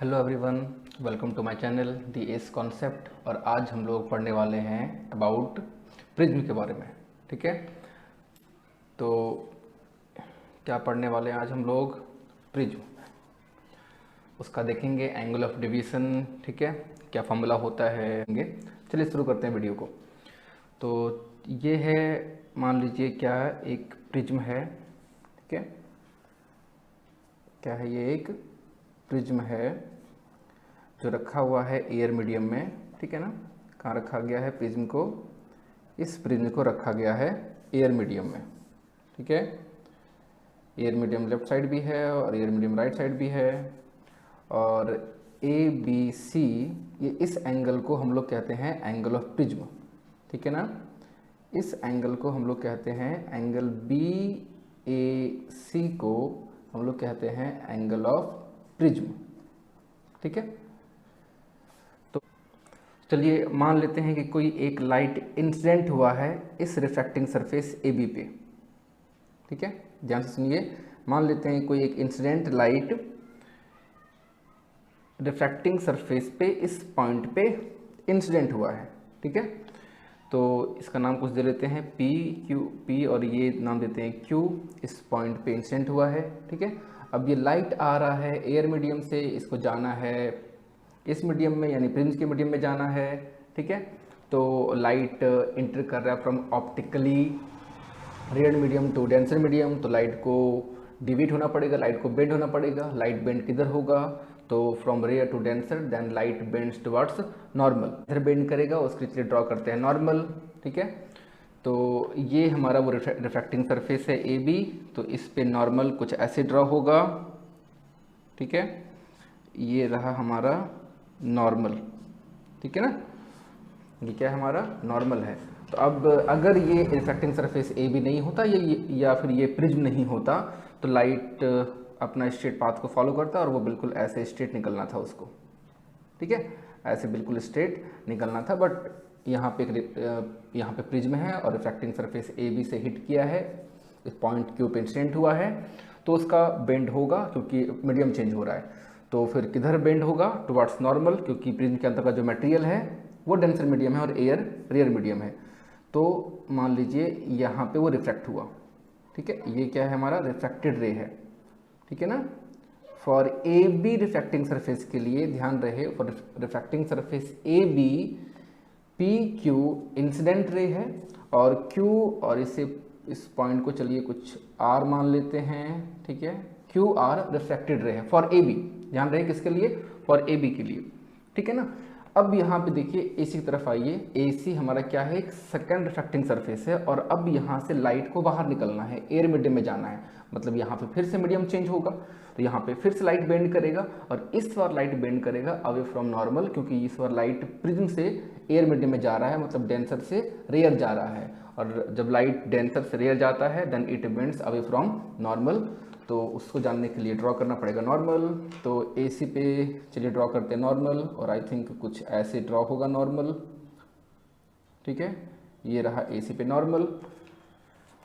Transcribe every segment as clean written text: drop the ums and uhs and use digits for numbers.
Hello everyone, welcome to my channel D S concept. और आज हम लोग पढ़ने वाले हैं अबाउट प्रिज्म के बारे में। ठीक है, तो क्या पढ़ने वाले हैं आज हम लोग? प्रिज्म, उसका देखेंगे एंगल ऑफ डिवीज़न। ठीक है, क्या फॉर्मूला होता है। चलिए शुरू करते हैं वीडियो को। तो ये है, मान लीजिए क्या एक प्रिज्म है। ठीक है, क्या है ये? एक प्रिज्म है जो रखा हुआ है एयर मीडियम में। ठीक है ना, कहाँ रखा गया है प्रिज्म को? इस प्रिज्म को रखा गया है एयर मीडियम में। ठीक है, एयर मीडियम लेफ्ट साइड भी है और एयर मीडियम राइट साइड भी है। और ए बी सी, ये इस एंगल को हम लोग कहते हैं एंगल ऑफ प्रिज्म। ठीक है ना, इस एंगल को हम लोग कहते हैं एंगल बी ए सी को हम लोग कहते हैं एंगल ऑफ प्रिज्म। ठीक है, तो चलिए मान लेते हैं कि कोई एक लाइट इंसिडेंट हुआ है इस रिफ्रैक्टिंग सरफेस ए बी पे। ठीक है, ध्यान से सुनिए। मान लेते हैं कोई एक इंसिडेंट लाइट रिफ्रैक्टिंग सरफेस पे इस पॉइंट पे इंसिडेंट हुआ है। ठीक है, तो इसका नाम कुछ दे लेते हैं पी क्यू, पी और ये नाम देते हैं क्यू। इस पॉइंट पे इंसिडेंट हुआ है। ठीक है, अब ये लाइट आ रहा है एयर मीडियम से, इसको जाना है इस मीडियम में यानी प्रिज्म के मीडियम में जाना है। ठीक है, तो लाइट इंटर कर रहा है from optically rare medium to denser medium. तो लाइट को डिविएट होना पड़ेगा, लाइट को बेंड होना पड़ेगा। लाइट बेंड किधर होगा? तो from rare to denser, then light bends towards normal. इधर बेंड करेगा, उसके लिए ड्रॉ करते हैं नॉर्मल। ठीक है, तो ये हमारा वो रिफ्रैक्टिंग सरफेस है ए बी। तो इस पे नॉर्मल कुछ ऐसे ड्रॉ होगा। ठीक है, ये रहा हमारा नॉर्मल। ठीक है ना, ये क्या है? हमारा नॉर्मल है। तो अब अगर ये रिफ्रैक्टिंग सरफेस ए बी नहीं होता या फिर ये प्रिज्म नहीं होता तो लाइट अपना स्ट्रेट पाथ को फॉलो करता और वो बिल्कुल ऐसे स्ट्रेट निकलना था उसको। ठीक है, ऐसे बिल्कुल स्ट्रेट निकलना था। बट यहाँ पे प्रिज्म है और रिफ्रैक्टिंग सरफेस ए बी से हिट किया है, इस पॉइंट क्यू पे इंसिडेंट हुआ है, तो उसका बेंड होगा क्योंकि मीडियम चेंज हो रहा है। तो फिर किधर बेंड होगा? टुवर्ड्स नॉर्मल, क्योंकि प्रिज्म के अंदर का जो मटेरियल है वो डेंसर मीडियम है और एयर रेयर मीडियम है। तो मान लीजिए यहाँ पे वो रिफ्रैक्ट हुआ। ठीक है, ये क्या है? हमारा रिफ्रैक्टेड रे है। ठीक है ना, for A B refracting surface के लिए ध्यान रहे, for refracting surface A B P Q incident ray है और क्यू, और इस पॉइंट को चलिए कुछ आर मान लेते हैं। ठीक है, क्यू आर रिफ्रैक्टेड रे है फॉर ए बी। ध्यान रहे किसके लिए? फॉर ए बी के लिए। ठीक है ना, अब यहाँ पे देखिए ए सी की तरफ आइए। ए सी हमारा क्या है? एक सेकंड रिफ्रैक्टिंग सरफेस है और अब यहाँ से लाइट को बाहर निकलना है, एयर मीडियम में जाना है। मतलब यहाँ पे फिर से मीडियम चेंज होगा, तो यहाँ पे फिर से लाइट बेंड करेगा और इस बार लाइट बेंड करेगा अवे फ्रॉम नॉर्मल, क्योंकि इस बार लाइट प्रिज्म से एयर मीडियम में जा रहा है, मतलब डेंसर से रेयर जा रहा है। और जब लाइट डेंसर से रेयर जाता है then it bends away from normal. तो उसको जानने के लिए ड्रॉ करना पड़ेगा नॉर्मल। तो ए सी पे चलिए ड्रॉ करते हैं नॉर्मल, और आई थिंक कुछ ऐसे ड्रॉ होगा नॉर्मल। ठीक है, ये रहा ए सी पे नॉर्मल।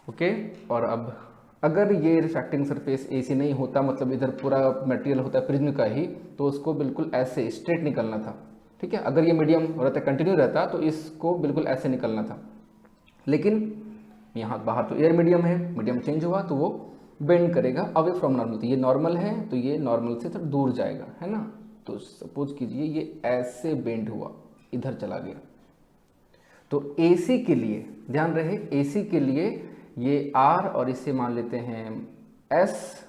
ओके, और अब अगर ये रिफ्रैक्टिंग सरफेस ए सी नहीं होता, मतलब इधर पूरा मटेरियल होता है प्रिज्म का ही, तो उसको बिल्कुल ऐसे स्ट्रेट निकलना था। ठीक है, अगर ये मीडियम रहता, कंटिन्यू रहता, तो इसको बिल्कुल ऐसे निकलना था। लेकिन यहाँ बाहर तो एयर मीडियम है, मीडियम चेंज हुआ तो वो बेंड करेगा अवे फ्रॉम नॉर्मल। तो ये नॉर्मल है तो ये नॉर्मल से थोड़ा दूर जाएगा, है ना। तो सपोज कीजिए ये ऐसे बेंड हुआ, इधर चला गया। तो एसी के लिए ध्यान रहे, एसी के लिए ये आर और इसे मान लेते हैं एस।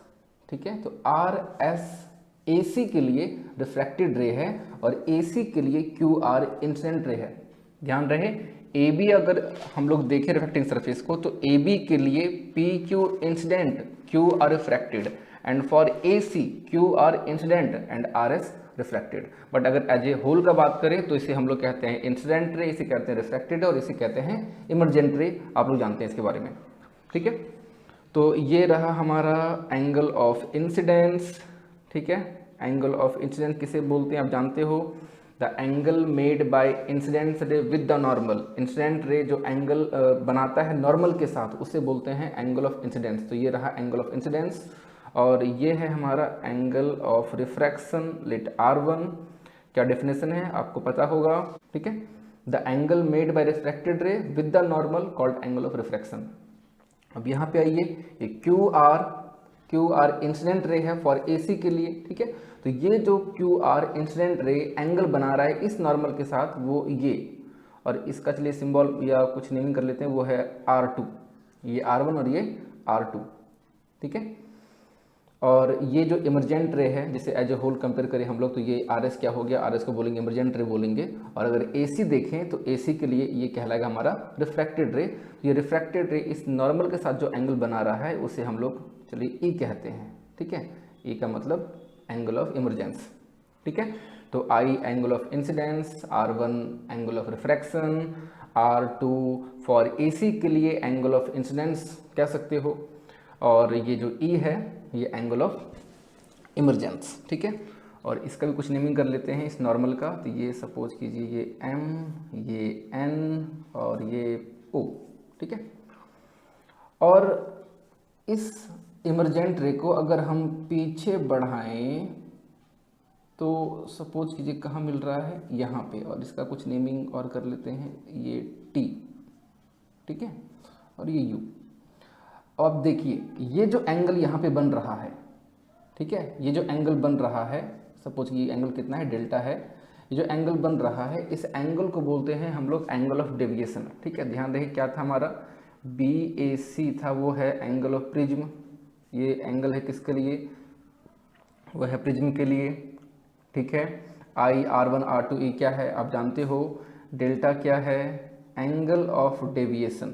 ठीक है, तो आर एस एसी के लिए रिफ्रैक्टेड रे है और एसी के लिए क्यू आर इंसिडेंट रे है। ध्यान रहे, ए बी अगर हम लोग देखें रिफ्रैक्टिंग सरफेस को, तो ए बी के लिए P Q incident, Q R refracted, and for A C Q R incident and R S refracted. But अगर एज ए होल का बात करें तो इसे हम लोग कहते हैं इंसिडेंट रे, इसे कहते हैं रिफ्रैक्टेड और इसे कहते हैं इमरजेंट रे। आप लोग जानते हैं इसके बारे में। ठीक है, तो ये रहा हमारा एंगल ऑफ इंसिडेंस। ठीक है, एंगल ऑफ इंसिडेंस किसे बोलते हैं आप जानते हो? The angle made by incident ray with the normal. Incident ray जो एंगल बनाता है नॉर्मल के साथ, उसे बोलते हैं एंगल ऑफ इंसिडेंस। तो ये रहा एंगल ऑफ इंसिडेंस। और ये है हमारा angle of refraction, late R1। क्या डेफिनेशन है आपको पता होगा, ठीक है। The angle made by refracted रे with the normal called angle of refraction. अब यहाँ पे आइए, ये क्यू आर इंसिडेंट रे है फॉर AC के लिए, ठीक है। तो ये जो Q R incident ray angle बना रहा है इस नॉर्मल के साथ, वो ये, और इसका चलिए सिंबल या कुछ नेमिंग कर लेते हैं, वो है R2, ये R1 और ये R2, ठीक है। और ये जो इमरजेंट रे है, जैसे एज ए होल कंपेयर करें हम लोग, तो ये RS क्या हो गया, RS को बोलेंगे इमरजेंट रे बोलेंगे। और अगर AC देखें तो AC के लिए ये कहलाएगा हमारा रिफ्रैक्टेड रे। ये रिफ्रैक्टेड रे इस नॉर्मल के साथ जो एंगल बना रहा है उसे हम लोग चलिए E कहते हैं, ठीक है। E का मतलब एंगल ऑफ इमरजेंस, ठीक है। तो I angle of incidence, R1 angle of refraction, R2 for AC के लिए एंगल ऑफ इंसिडेंस कह सकते हो, और ये जो E है ये एंगल ऑफ इमरजेंस, ठीक है। और इसका भी कुछ नेमिंग कर लेते हैं इस नॉर्मल का। तो ये सपोज कीजिए ये M, ये N और ये O, ठीक है। और इस इमरजेंट रे को अगर हम पीछे बढ़ाएं तो सपोज कीजिए कहाँ मिल रहा है, यहाँ पे, और इसका कुछ नेमिंग और कर लेते हैं, ये T, ठीक है, और ये U। अब देखिए ये जो एंगल यहाँ पे बन रहा है, ठीक है, ये जो एंगल बन रहा है, सपोज कि एंगल कितना है, डेल्टा है, ये जो एंगल बन रहा है इस एंगल को बोलते हैं हम लोग एंगल ऑफ डेविएशन, ठीक है। ध्यान रखिए क्या था हमारा, BAC था, वो है एंगल ऑफ प्रिज्म। ये एंगल है किसके लिए, वो है प्रिज्म के लिए, ठीक है। I R1 R2 E क्या है आप जानते हो, डेल्टा क्या है, एंगल ऑफ डेविएशन,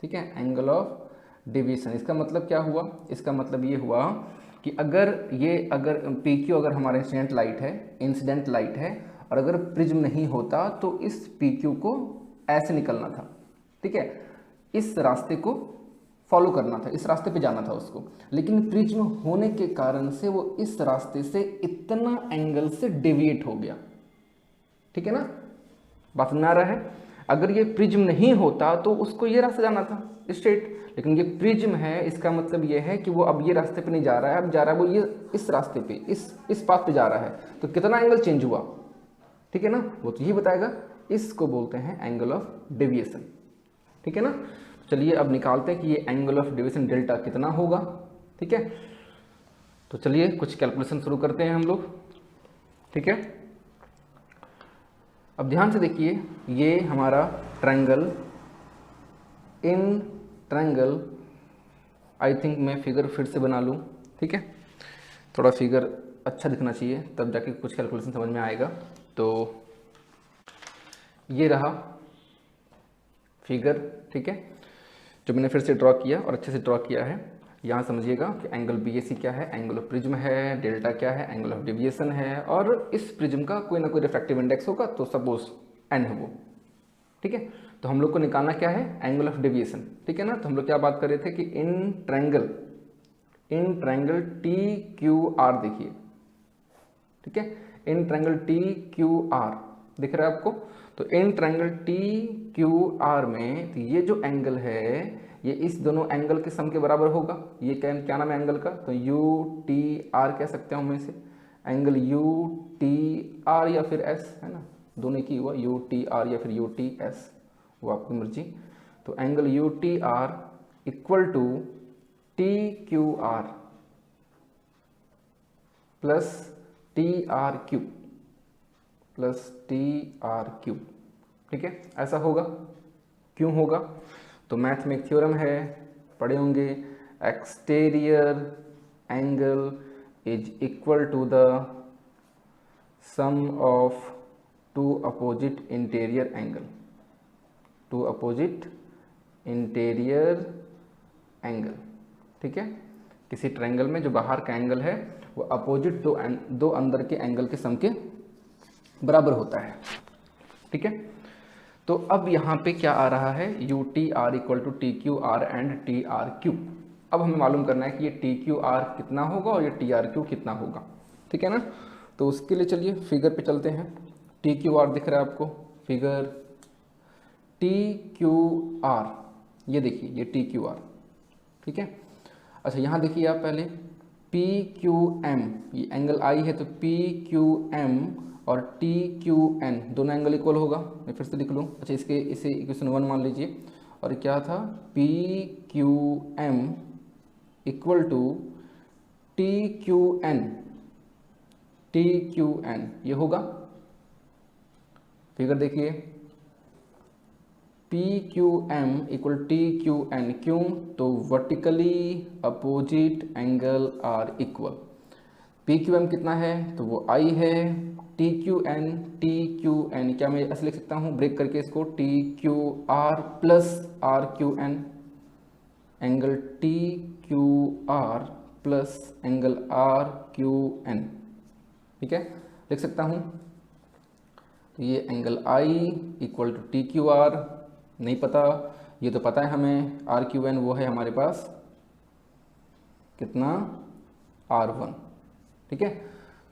ठीक है, एंगल ऑफ डेविएशन। इसका मतलब क्या हुआ, इसका मतलब ये हुआ कि अगर PQ अगर हमारा इंसिडेंट लाइट है और अगर प्रिज्म नहीं होता तो इस PQ को ऐसे निकलना था, ठीक है, इस रास्ते को फॉलो करना था, इस रास्ते पे जाना था उसको। लेकिन प्रिज्म होने के कारण से वो इस रास्ते से इतना एंगल से डेविएट हो गया, ठीक है ना, बात समझ आ रहा है। अगर ये प्रिज्म नहीं होता तो उसको ये रास्ता जाना था स्ट्रेट, लेकिन ये प्रिज्म है, इसका मतलब ये है कि वो अब ये रास्ते पे नहीं जा रहा है, अब जा रहा है वो ये इस रास्ते पे, इस पाथ पे जा रहा है, तो कितना एंगल चेंज हुआ, ठीक है ना, वो तो यही बताएगा। इसको बोलते हैं एंगल ऑफ डेविएशन, ठीक है ना। चलिए अब निकालते हैं कि ये एंगल ऑफ डेविएशन डेल्टा कितना होगा, ठीक है। तो चलिए कुछ कैलकुलेशन शुरू करते हैं हम लोग, ठीक है। अब ध्यान से देखिए, ये हमारा triangle, in triangle, I think मैं फिगर फिर से बना लूँ, ठीक है, थोड़ा फिगर अच्छा दिखना चाहिए तब जाके कुछ कैलकुलेशन समझ में आएगा। तो ये रहा फिगर, ठीक है, जो मैंने फिर से ड्रॉ किया और अच्छे से ड्रॉ किया है। यहाँ समझिएगा कि एंगल BAC क्या है, एंगल ऑफ प्रिज्म है, डेल्टा क्या है, एंगल ऑफ डेविएशन है, और इस प्रिज्म का कोई ना कोई रिफ्रैक्टिव इंडेक्स होगा, तो सपोज N है वो, ठीक है। तो हम लोग को निकालना क्या है, एंगल ऑफ डेविएशन, ठीक है ना। तो हम लोग क्या बात कर रहे थे कि इन ट्रायंगल TQR देखिए, ठीक है, इन ट्रायंगल TQR दिख रहा है आपको। तो इन ट्रायंगल TQR में तो ये जो एंगल है ये इस दोनों एंगल के सम के बराबर होगा। ये क्या नाम है एंगल का, तो UTR कह सकते हैं हम इसे, एंगल UTR या फिर S है ना, दोनों की हुआ, UTR या फिर UTS, वो आपकी मर्जी। तो angle UTR equal to TQR plus TRQ plus TRQ, ठीक है, ऐसा होगा। क्यों होगा, तो मैथ में एक थ्योरम है, पढ़े होंगे, exterior angle is equal to the sum of two opposite interior angle, two opposite interior angle, ठीक है। किसी ट्रायंगल में जो बाहर का एंगल है वो अपोजिट दो अंदर के एंगल के सम के बराबर होता है, ठीक है। तो अब यहाँ पे क्या आ रहा है, UTR equal to TQR and TRQ। अब हमें मालूम करना है कि ये TQR कितना होगा और ये TRQ कितना होगा, ठीक है ना। तो उसके लिए चलिए फिगर पे चलते हैं। TQR दिख रहा है आपको, फिगर TQR, ये देखिए ये TQR, ठीक है। अच्छा यहाँ देखिए आप पहले, पी क्यू एम, ये एंगल आई है तो पी क्यू एम और टी क्यू एन दोनों एंगल इक्वल होगा। मैं फिर से लिख लूँ, अच्छा इसे इक्वेशन 1 मान लीजिए। और क्या था, P Q M equal to T Q N, T Q N ये होगा। फिगर देखिए, P Q M equal T Q N, क्यों, तो vertically opposite angle are equal. P Q M कितना है, तो वो आई है, टी क्यू एन क्या मैं ऐसे लिख सकता हूँ ब्रेक करके इसको, T Q R plus R Q N, angle T Q R plus angle R Q N, ठीक है, लिख सकता हूँ। तो ये angle I equal to T Q R नहीं पता, ये तो पता है हमें, आर क्यू एन वो है हमारे पास कितना, R1, ठीक है।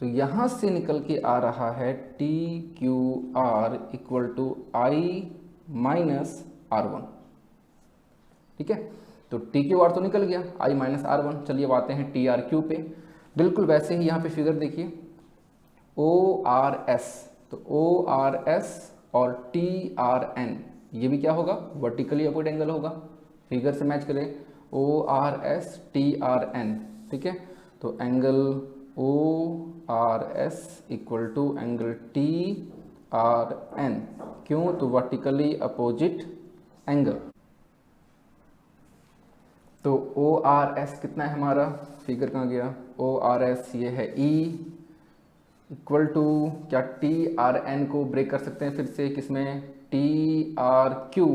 तो यहाँ से निकल के आ रहा है T Q R equal to I minus R1, ठीक है। तो टी क्यू आर तो निकल गया, आई माइनस R1। चलिए अब आते हैं टी आर क्यू पे। बिल्कुल वैसे ही यहाँ पे फिगर देखिए, ओ आर एस, तो ओ आर एस और टी आर एन ये भी क्या होगा, वर्टिकली अपोजिट एंगल होगा। फिगर से मैच करें, O R S T R N, ठीक है। तो angle O R S equal to angle T R N, क्यों, तो वर्टिकली अपोजिट एंगल। तो ओ आर एस कितना है हमारा, फिगर कहाँ गया, ओ आर एस ये है ई इक्वल टू क्या, टी आर एन को ब्रेक कर सकते हैं फिर से किसमें, T R Q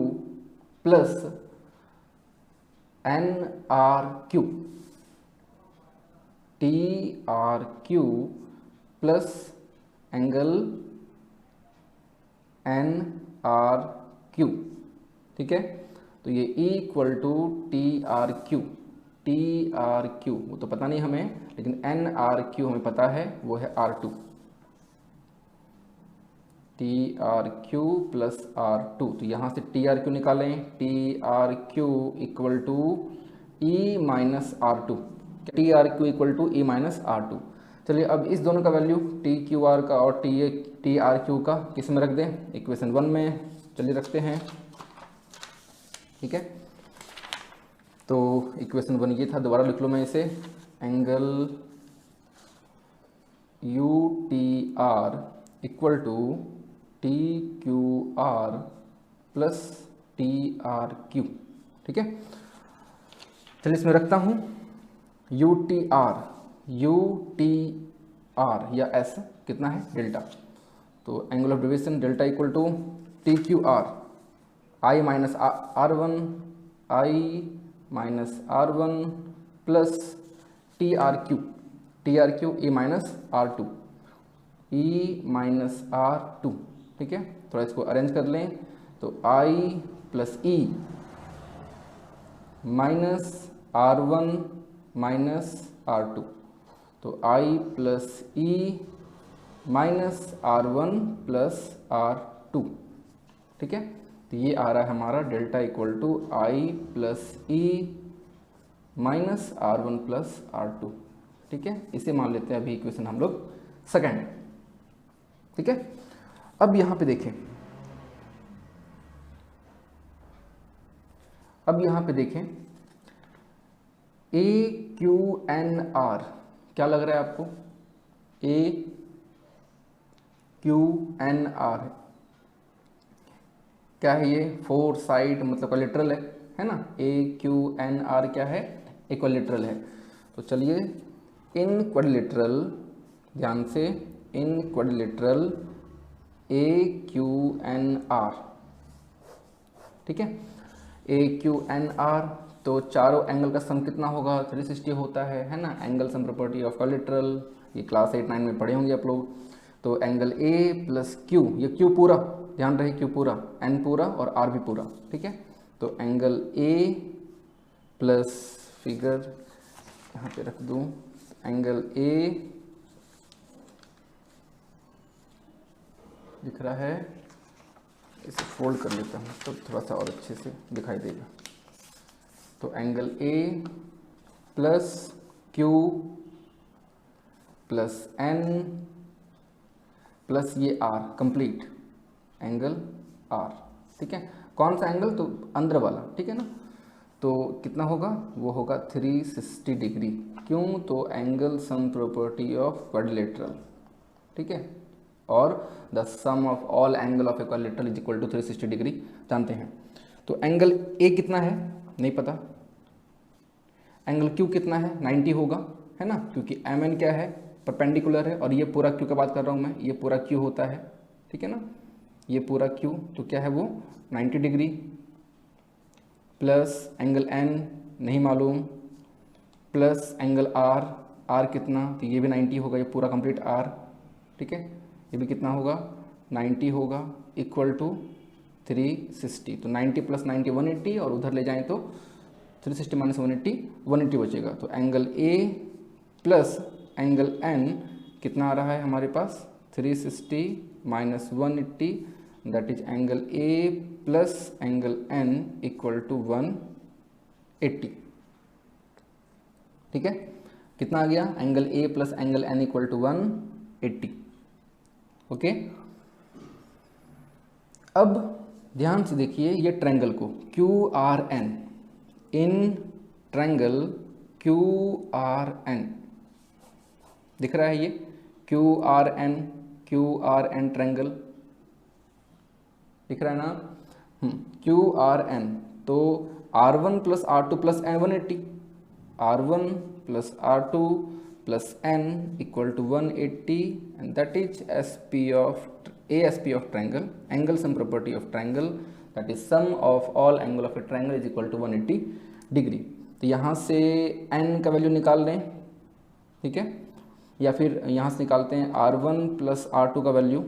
plus N R Q, T R Q plus angle N R Q, ठीक है। तो ये E equal to T R Q, T R Q वो तो पता नहीं हमें, लेकिन एन आर क्यू हमें पता है, वो है R2, T R Q plus R2। तो यहाँ से टी आर क्यू निकालें, T R Q equal to E minus R2, T R Q equal to E minus R2। चलिए अब इस दोनों का वैल्यू टी क्यू आर का और टी आर क्यू का किस में रख दें, इक्वेशन 1 में। चलिए रखते हैं, ठीक है। तो इक्वेशन 1 ये था, दोबारा लिख लो मैं इसे, angle U T R equal to T Q R plus T R Q, ठीक है। चलिए इसमें रखता हूँ यू टी आर या एस कितना है, डेल्टा। तो angle of deviation delta equal to T Q R I minus R1, I minus R1 plus T R Q E minus R2, E minus R2, ठीक है। थोड़ा इसको अरेंज कर लें, तो I plus E minus R1 minus R2, तो I plus E minus R1 plus R2, ठीक है। तो ये आ रहा है हमारा delta equal to I plus E minus R1 plus R2, ठीक है। इसे मान लेते हैं अभी इक्वेशन हम लोग सेकेंड, ठीक है। अब यहाँ पे देखें, ए क्यू एन आर क्या लग रहा है आपको, ए क्यू एन आर क्या है, ये 4 साइड मतलब क्वाड्रिलेटरल है ना। ए क्यू एन आर क्या है, इक्विलेटरल है। तो चलिए इन क्वाड्रिलेटरल, ध्यान से, in quadrilateral A Q N R, ठीक है। ए क्यू एन आर, तो चारों एंगल का सम कितना होगा, 360 होता है ना। Angle sum property of quadrilateral, ये क्लास 8-9 में पढ़े होंगे आप लोग। तो एंगल ए प्लस क्यू, ये क्यू पूरा, ध्यान रहे क्यू पूरा, एन पूरा और आर भी पूरा, ठीक है। तो एंगल ए प्लस, फिगर यहाँ पे रख दूँ, एंगल ए दिख रहा है, इसे फोल्ड कर लेता हूँ तो थोड़ा सा और अच्छे से दिखाई देगा। तो angle A plus Q plus n plus ये r, कंप्लीट एंगल r, ठीक है। कौन सा एंगल? तो अंदर वाला, ठीक है ना। तो कितना होगा? वो होगा 360 डिग्री। क्यों? तो angle sum property of quadrilateral, ठीक है। और the sum of all angle of a quadrilateral is equal to 360 degree जानते हैं। तो एंगल ए कितना है नहीं पता, एंगल क्यू कितना है 90 होगा, है ना, क्योंकि एम एन क्या है, परपेंडिकुलर है, और ये पूरा क्यू का बात कर रहा हूँ मैं, ये पूरा क्यू होता है, ठीक है ना, ये पूरा क्यू, तो क्या है वो 90 डिग्री, प्लस एंगल एन नहीं मालूम, प्लस एंगल आर, आर कितना, तो ये भी 90 होगा, ये पूरा कंप्लीट आर, ठीक है, ये भी कितना होगा 90 होगा, इक्वल टू 360। तो 90 प्लस 90 180, और उधर ले जाएं तो 360 माइनस 180 180 बचेगा। तो angle A plus angle N कितना आ रहा है हमारे पास 360 minus 180, that is angle A plus angle N equal to 180, ठीक है। कितना आ गया? Angle A plus angle N equal to 180, okay. अब ध्यान से देखिए ये ट्रायंगल को, Q R N, in triangle Q R N, दिख रहा है ये क्यू आर एन ट्रायंगल दिख रहा है ना, क्यू आर एन। तो R1 plus R2 plus N 180, R1 plus R2 plus N equal to 180, and that is SP of ASP of triangle, angle sum property of triangle, that is sum of all angle of a triangle is equal to 180 degree. तो यहाँ से n का value निकाल लें, ठीक है, या फिर यहाँ से निकालते हैं R1 प्लस R2 का वैल्यू,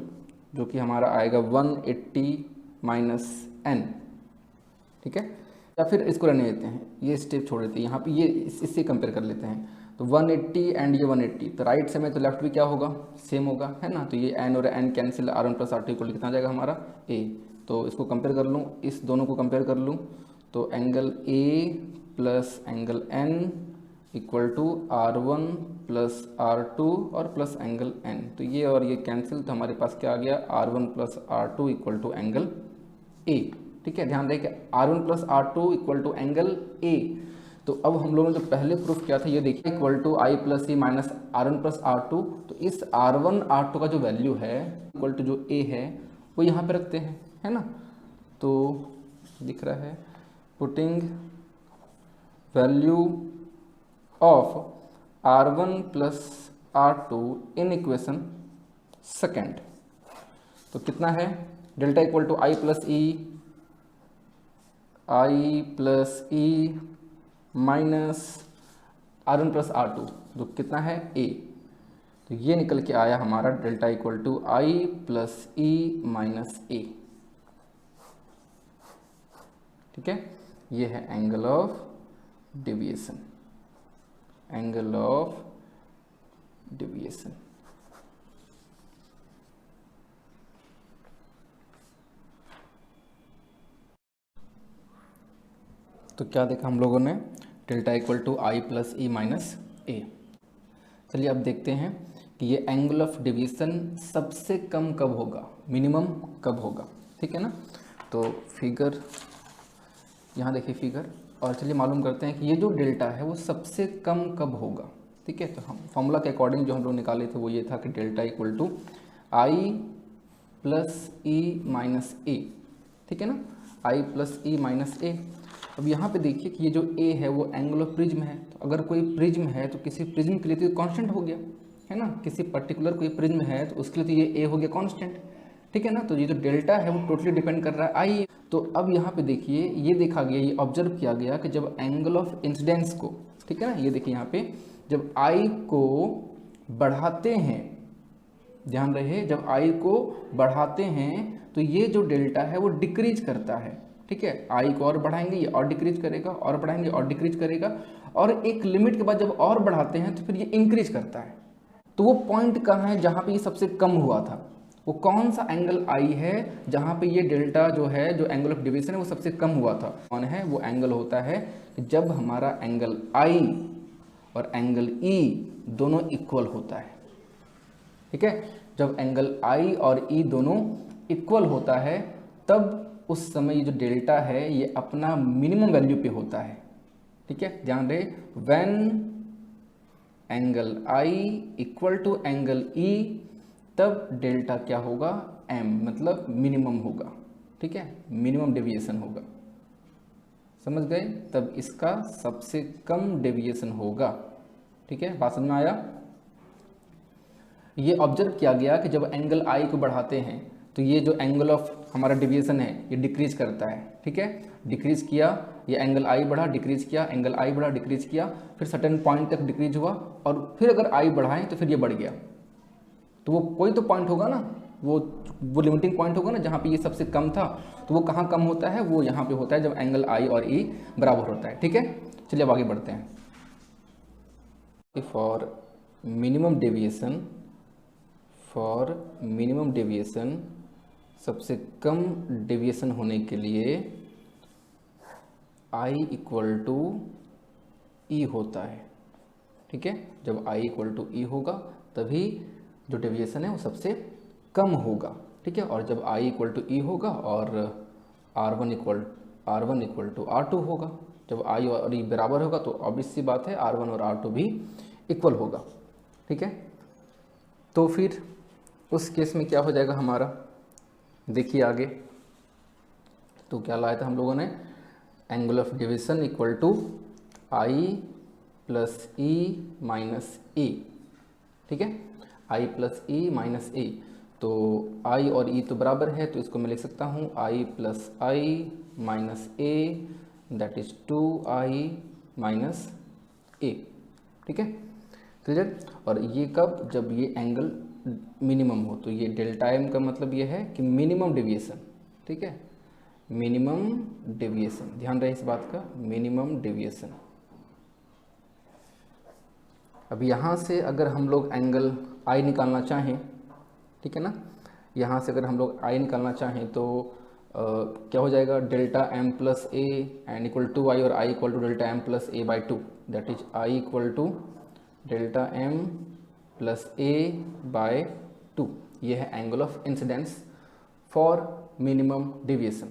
जो कि हमारा आएगा 180 माइनस n, ठीक है, या फिर इसको रहने देते हैं, ये स्टेप छोड़ देते हैं, यहाँ पे ये इससे कंपेयर कर लेते हैं। तो 180 एंड ये 180, तो राइट से में तो लेफ्ट भी क्या होगा, सेम होगा, है ना। तो ये n और n cancel, R1 plus R2 equal कितना जाएगा हमारा a। तो इसको कंपेयर कर लूँ, इस दोनों को कंपेयर कर लूँ, तो angle a plus angle n equal to R1 plus R2 और प्लस एंगल n, तो ये और ये कैंसिल, तो हमारे पास क्या आ गया R1 plus R2 equal to angle a, ठीक है। ध्यान रखिए R1 plus R2 equal to angle a। तो अब हम लोगों ने जो पहले प्रूफ किया था, ये देखिए equal to I plus E minus R1 plus R2, तो इस R1 R2 का जो वैल्यू है इक्वल टू जो a है वो यहाँ पे रखते हैं, है ना। तो दिख रहा है putting value of R1 plus R2 in equation second, तो कितना है delta equal to I plus E minus R1 plus R2, जो कितना है a। तो ये निकल के आया हमारा delta equal to I plus E minus a, ठीक है। ये है angle of deviation, angle of deviation. तो क्या देखा हम लोगों ने, delta equal to I plus E minus A. चलिए अब देखते हैं कि ये एंगल ऑफ डेविएशन सबसे कम कब होगा, मिनिमम कब होगा, ठीक है ना। तो फिगर यहाँ देखिए फिगर, और चलिए मालूम करते हैं कि ये जो डेल्टा है वो सबसे कम कब होगा, ठीक है। तो हम फॉर्मूला के अकॉर्डिंग जो हम लोग निकाले थे वो ये था कि delta equal to I plus E minus A, ठीक है ना, आई प्लस ई माइनस ए। अब यहाँ पे देखिए कि ये जो a है वो एंगल ऑफ प्रिज्म है, तो अगर कोई प्रिज्म है तो किसी प्रिज्म के लिए तो कांस्टेंट हो गया, है ना, किसी पर्टिकुलर कोई प्रिज्म है तो उसके लिए तो ये a हो गया कांस्टेंट, ठीक है ना। तो ये जो डेल्टा है वो टोटली डिपेंड कर रहा है आई। तो अब यहाँ पे देखिए ये देखा गया, ये ऑब्जर्व किया गया कि जब एंगल ऑफ इंसिडेंस को, ठीक है ना, ये देखिए यहाँ पे जब आई को बढ़ाते हैं, ध्यान रहे, जब आई को बढ़ाते हैं तो ये जो डेल्टा है वो डिक्रीज करता है, ठीक है। आई को और बढ़ाएंगे ये और डिक्रीज करेगा, और बढ़ाएंगे और डिक्रीज करेगा, और एक लिमिट के बाद जब और बढ़ाते हैं तो फिर ये इंक्रीज करता है। तो वो पॉइंट कहाँ है जहाँ पे ये सबसे कम हुआ था, वो कौन सा एंगल आई है जहाँ पे ये डेल्टा जो है, जो एंगल ऑफ डेविएशन है वो सबसे कम हुआ था, कौन है वो एंगल होता है जब हमारा एंगल आई और एंगल ई दोनों इक्वल होता है, ठीक है। जब एंगल आई और ई दोनों इक्वल होता है तब उस समय ये जो डेल्टा है ये अपना मिनिमम वैल्यू पे होता है। ठीक है, ध्यान रहे, when angle I equal to angle E तब डेल्टा क्या होगा, एम, मतलब मिनिमम होगा। ठीक है, मिनिमम डेविएशन होगा, समझ गए, तब इसका सबसे कम डेविएशन होगा। ठीक है, बात समझ में आया। ये ऑब्जर्व किया गया कि जब एंगल आई को बढ़ाते हैं तो ये जो एंगल ऑफ हमारा डेविएशन है ये डिक्रीज करता है। ठीक है, डिक्रीज किया, ये एंगल आई बढ़ा, डिक्रीज किया, एंगल आई बढ़ा, डिक्रीज किया, फिर सर्टेन पॉइंट तक डिक्रीज हुआ और फिर अगर आई बढ़ाएं तो फिर ये बढ़ गया। तो वो कोई तो पॉइंट होगा ना, वो लिमिटिंग पॉइंट होगा ना जहाँ पे ये सबसे कम था, तो वो कहाँ कम होता है, वो यहाँ पे होता है जब एंगल आई और ई बराबर होता है। ठीक है, चलिए अब आगे बढ़ते हैं। फॉर मिनिमम डेविएशन सबसे कम डेविएशन होने के लिए i इक्वल टू ई होता है। ठीक है, जब i इक्वल टू ई होगा तभी जो डेविएशन है वो सबसे कम होगा। ठीक है, और जब i इक्वल टू ई होगा और r1 इक्वल टू r2 होगा, जब i और e बराबर होगा तो ऑब्वियस सी बात है r1 और r2 भी इक्वल होगा। ठीक है, तो फिर उस केस में क्या हो जाएगा हमारा, देखिए आगे। तो क्या लाया था हम लोगों ने, angle of deviation equal to I plus E minus A. ठीक है, आई प्लस ई माइनस ए, तो आई और ई तो बराबर है तो इसको मैं लिख सकता हूँ I plus I minus A, that is 2i minus A. ठीक है, क्लियर। और ये कब, जब ये एंगल मिनिमम हो, तो ये डेल्टा एम का मतलब ये है कि मिनिमम डेविएशन। ठीक है, मिनिमम डेविएशन, ध्यान रहे इस बात का, मिनिमम डेविएशन। अब यहाँ से अगर हम लोग एंगल आई निकालना चाहें, ठीक है ना, यहाँ से अगर हम लोग आई निकालना चाहें तो क्या हो जाएगा, delta M plus A and equal to I, और I equal to delta M plus A by 2, that is I equal to delta M plus A by 2। ये है angle of incidence for minimum deviation.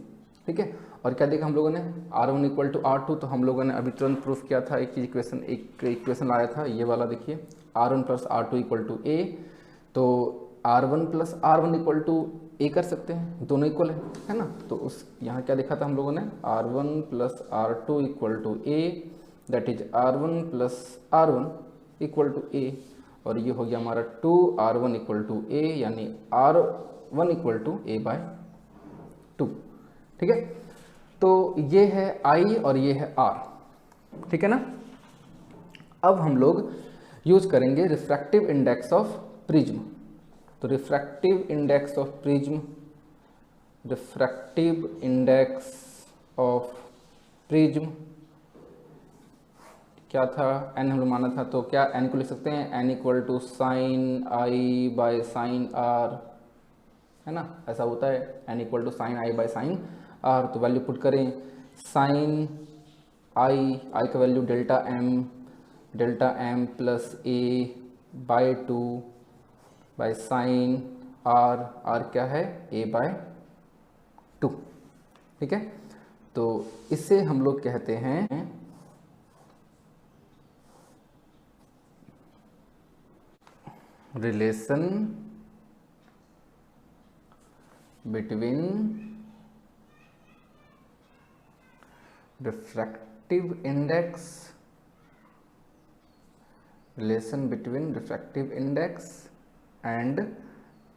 ठीक है, और क्या देखा हम लोगों ने, R1 इक्वल टू R2, तो हम लोगों ने अभी तुरंत प्रूफ किया था, एक इक्वेशन आया था ये वाला, देखिए R1 plus R2 equal to ए, तो R1 plus R1 equal to ए कर सकते हैं, दोनों इक्वल है ना। तो उस यहाँ क्या देखा था हम लोगों ने, R1 plus R2 equal to A, that is R1 plus R1 equal to A, और ये हो गया हमारा 2R1 इक्वल टू ए, यानी R1 equal to A by 2। ठीक है, तो ये है I और ये है R। ठीक है ना। अब हम लोग यूज करेंगे रिफ्रैक्टिव इंडेक्स ऑफ प्रिज्म। तो refractive index of prism, refractive index of prism क्या था, n हम लोग माना था, तो क्या n को लिख सकते हैं n equal to sine I by sine R, है ना, ऐसा होता है, n equal to sine I by sine R. तो वैल्यू पुट करें, साइन आई का value delta M plus A by 2 by sine R क्या है, a बाय 2। ठीक है, तो इससे हम लोग कहते हैं relation between refractive index, relation between refractive index and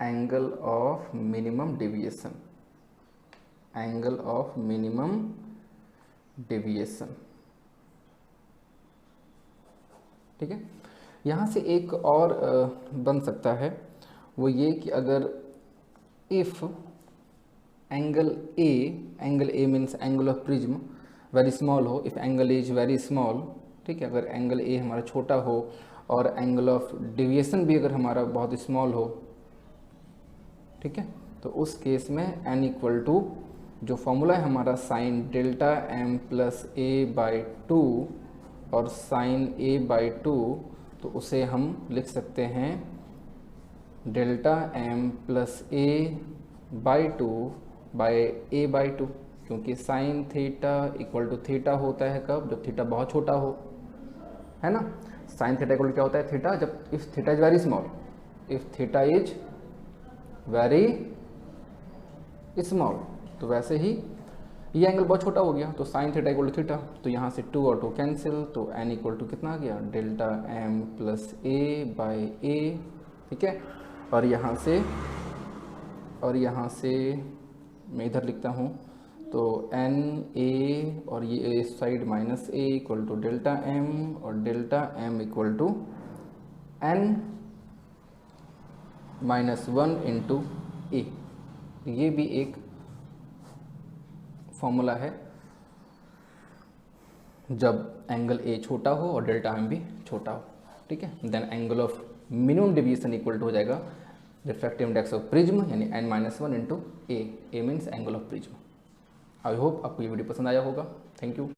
angle of minimum deviation, angle of minimum deviation. ठीक है, यहाँ से एक और बन सकता है, वो ये कि अगर if angle A means angle of prism very small हो, if angle is very small, ठीक है, अगर एंगल ए हमारा छोटा हो और एंगल ऑफ डेविएशन भी अगर हमारा बहुत स्मॉल हो, ठीक है, तो उस केस में n इक्वल टू जो फॉर्मूला है हमारा sine delta M plus A by 2 और साइन ए बाई 2, तो उसे हम लिख सकते हैं delta M plus A by two by A by two, क्योंकि sine theta equal to theta होता है कब, जब थीटा बहुत छोटा हो, है ना। साइन थीटा इक्वल टू क्या होता है, थीटा, जब if theta is very small, if theta is very small, तो वैसे ही ये एंगल बहुत छोटा हो गया, तो sine theta equal to theta, तो यहाँ से 2 और 2 कैंसिल, तो एन इक्वल टू कितना आ गया, delta M plus A by A, ठीक है। और यहाँ से मैं इधर लिखता हूँ, तो एन ए और ये इस side minus A equal to delta M, और delta M equal to N minus 1 into A. ये भी एक फॉर्मूला है जब एंगल ए छोटा हो और डेल्टा एम भी छोटा हो, ठीक है। Then angle of minimum deviation equal to हो जाएगा रिफ्रैक्टिव इंडेक्स ऑफ प्रिज्म, यानी n-1 into A means angle of prism. I hope आपको ये वीडियो पसंद आया होगा। Thank you.